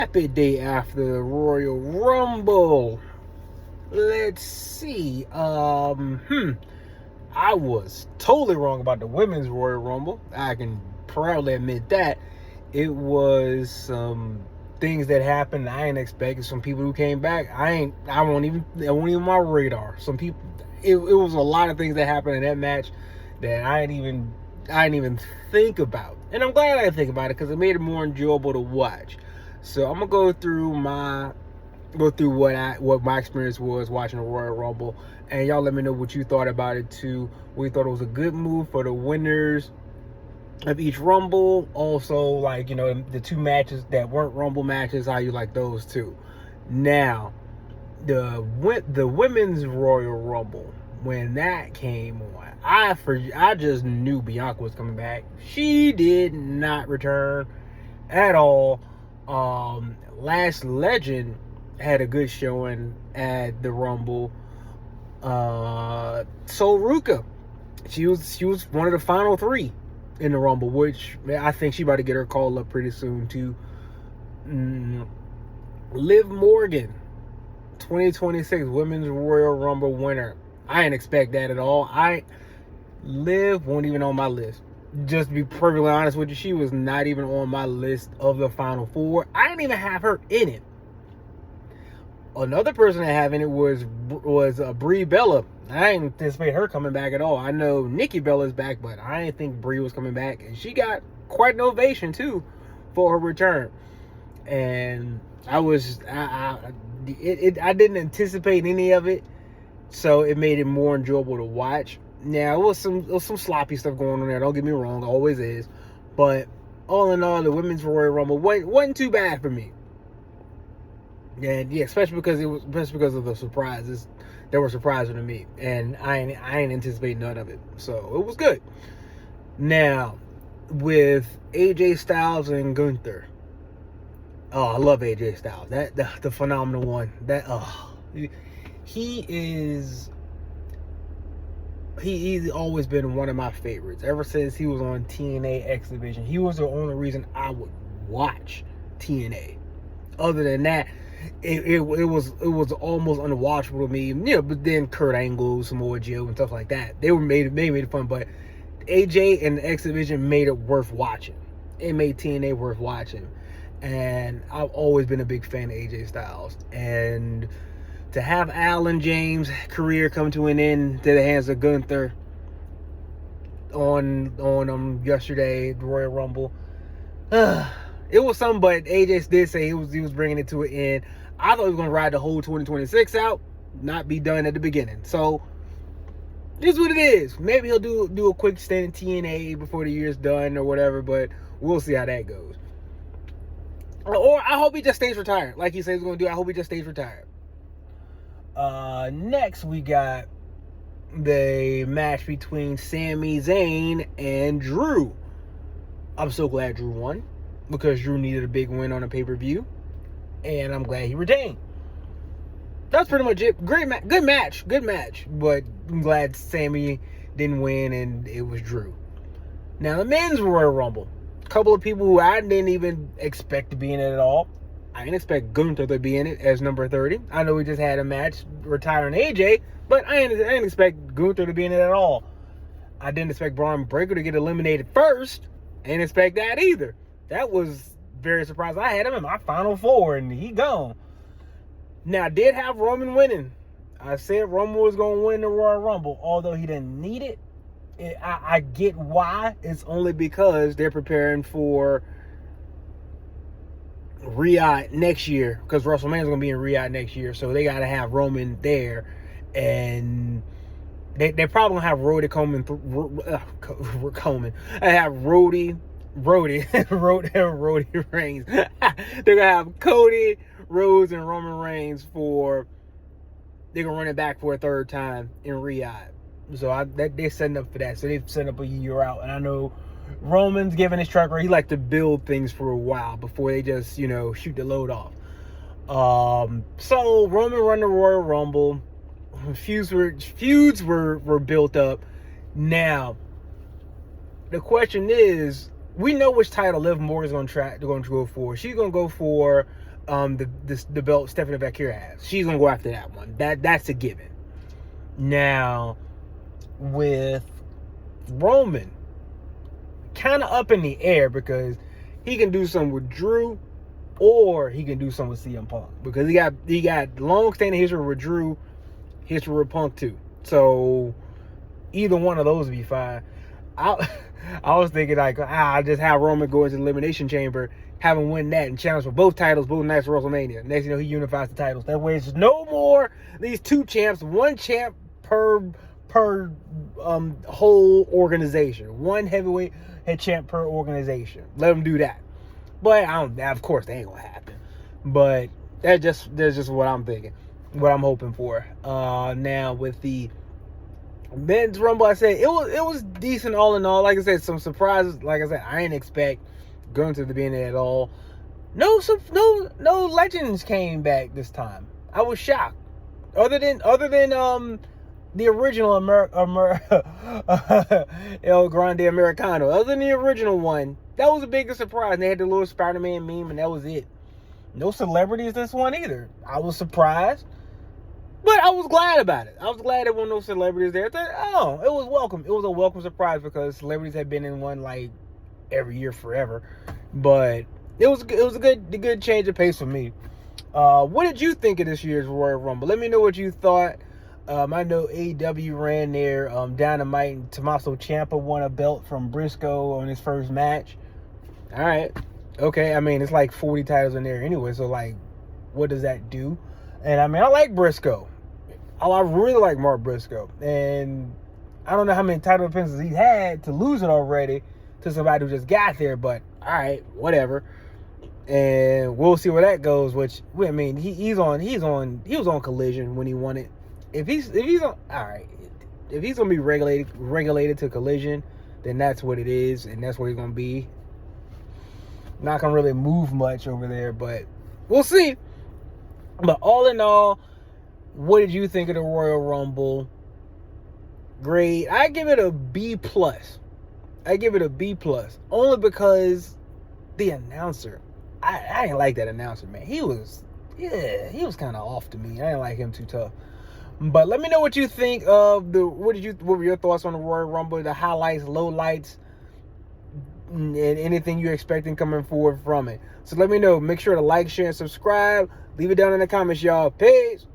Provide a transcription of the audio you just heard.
Happy day after the Royal Rumble. Let's see. I was totally wrong about the women's Royal Rumble. I can proudly admit that. It was some things that happened I ain't expected. Some people who came back, I won't even on my radar. Some people, it was a lot of things that happened in that match that I didn't even think about. And I'm glad I didn't think about it because it made it more enjoyable to watch. So I'm gonna go through what my experience was watching the Royal Rumble, and y'all let me know what you thought about it too. We thought it was a good move for the winners of each Rumble. Also, like, the two matches that weren't Rumble matches, how you like those too. Now, the women's Royal Rumble, when that came on, I just knew Bianca was coming back. She did not return at all. Last Legend had a good showing at the Rumble. Sol Ruka, she was one of the final three in the Rumble, which I think she about to get her call up pretty soon too. Liv Morgan, 2026 Women's Royal Rumble winner. I didn't expect that at all. Liv wasn't even on my list. Just to be perfectly honest with you, she was not even on my list of the final four. I didn't even have her in it. Another person that have in it was Brie Bella. I didn't anticipate her coming back at all. I know Nikki Bella's back, but I didn't think Brie was coming back, and she got quite an ovation too for her return. And I didn't anticipate any of it, so it made it more enjoyable to watch. Now, it was some sloppy stuff going on there. Don't get me wrong, always is. But all in all, the women's Royal Rumble wasn't too bad for me. And yeah, especially because of the surprises that were surprising to me, and I ain't anticipate none of it. So it was good. Now, with AJ Styles and Gunther. Oh, I love AJ Styles. The phenomenal one. He's always been one of my favorites. Ever since he was on TNA X Division, he was the only reason I would watch TNA. Other than that, it was almost unwatchable to me. But then Kurt Angle, Samoa Joe, and stuff like that, they made it fun. But AJ and the X Division made it worth watching. It made TNA worth watching, and I've always been a big fan of AJ Styles. And to have Alan James' career come to an end to the hands of Gunther on yesterday, the Royal Rumble, it was something. But AJ did say he was bringing it to an end. I thought he was going to ride the whole 2026 out, not be done at the beginning. So this is what it is. Maybe he'll do a quick stint in TNA before the year's done or whatever. But we'll see how that goes. Or I hope he just stays retired, like he said he's going to do. I hope he just stays retired. Next we got the match between Sami Zayn and Drew. I'm so glad Drew won, because Drew needed a big win on a pay-per-view, and I'm glad he retained. That's pretty much it. Good match, but I'm glad Sami didn't win and it was Drew. Now, the men's Royal Rumble. A couple of people who I didn't even expect to be in it at all. I didn't expect Gunther to be in it as number 30. I know we just had a match retiring AJ, but I didn't expect Gunther to be in it at all. I didn't expect Braun Breaker to get eliminated first. I didn't expect that either. That was very surprising. I had him in my final four, and he gone. Now, I did have Roman winning. I said Roman was going to win the Royal Rumble, although he didn't need it. I get why. It's only because they're preparing for Riyadh next year, because WrestleMania is going to be in Riyadh next year, so they got to have Roman there, and they're probably going to have Roddy Coleman. I have Roddy Reigns. They're going to have Cody Rhodes and Roman Reigns they're going to run it back for a third time in Riyadh. So they're setting up for that. So they've set up a year out, and I know Roman's given his track record. He likes to build things for a while before they just, shoot the load off. So Roman won the Royal Rumble. Feuds were built up. Now, the question is, we know which title Liv Morgan's going to go for. She's going to go for the belt Stephanie Vaquera has. She's gonna go after that one. That's a given. Now, with Roman, kind of up in the air because he can do something with Drew, or he can do something with CM Punk because he got long-standing history with Drew, history with Punk too. So either one of those would be fine. I was thinking like, I just have Roman go into the Elimination Chamber, have him win that, and challenge for both titles, both nights of WrestleMania. Next, he unifies the titles. That way, it's no more these two champs, one champ per whole organization, one heavyweight head champ per organization. Let him do that. But of course, that ain't gonna happen. But that's just what I'm thinking, what I'm hoping for. Now with the men's rumble, I said it was decent all in all. Like I said, some surprises. Like I said, I didn't expect going to the beginning at all. No legends came back this time. I was shocked. Other than the original El Grande Americano. Other than the original one, that was the biggest surprise. And they had the little Spider-Man meme, and that was it. No celebrities this one either. I was surprised. But I was glad about it. I was glad there weren't no celebrities there. I thought, it was welcome. It was a welcome surprise because celebrities had been in one like every year forever. But it was a good change of pace for me. What did you think of this year's Royal Rumble? Let me know what you thought. I know AEW ran there. Dynamite and Tommaso Ciampa won a belt from Briscoe on his first match. All right. Okay. I mean, it's like 40 titles in there anyway. So, like, what does that do? And, I mean, I like Briscoe. I really like Mark Briscoe. And I don't know how many title defenses he's had to lose it already to somebody who just got there. But, all right, whatever. And we'll see where that goes. Which, I mean, he was on Collision when he won it. If he's on, all right, if he's gonna be regulated to Collision, then that's what it is, and that's where he's gonna be. Not gonna really move much over there, but we'll see. But all in all, what did you think of the Royal Rumble? Great. I give it a B+. I give it a B+, only because the announcer. I didn't like that announcer, man. He was kind of off to me. I didn't like him too tough. But let me know what you think of what were your thoughts on the Royal Rumble, the highlights, lowlights, and anything you're expecting coming forward from it. So let me know. Make sure to like, share, and subscribe. Leave it down in the comments, y'all. Peace.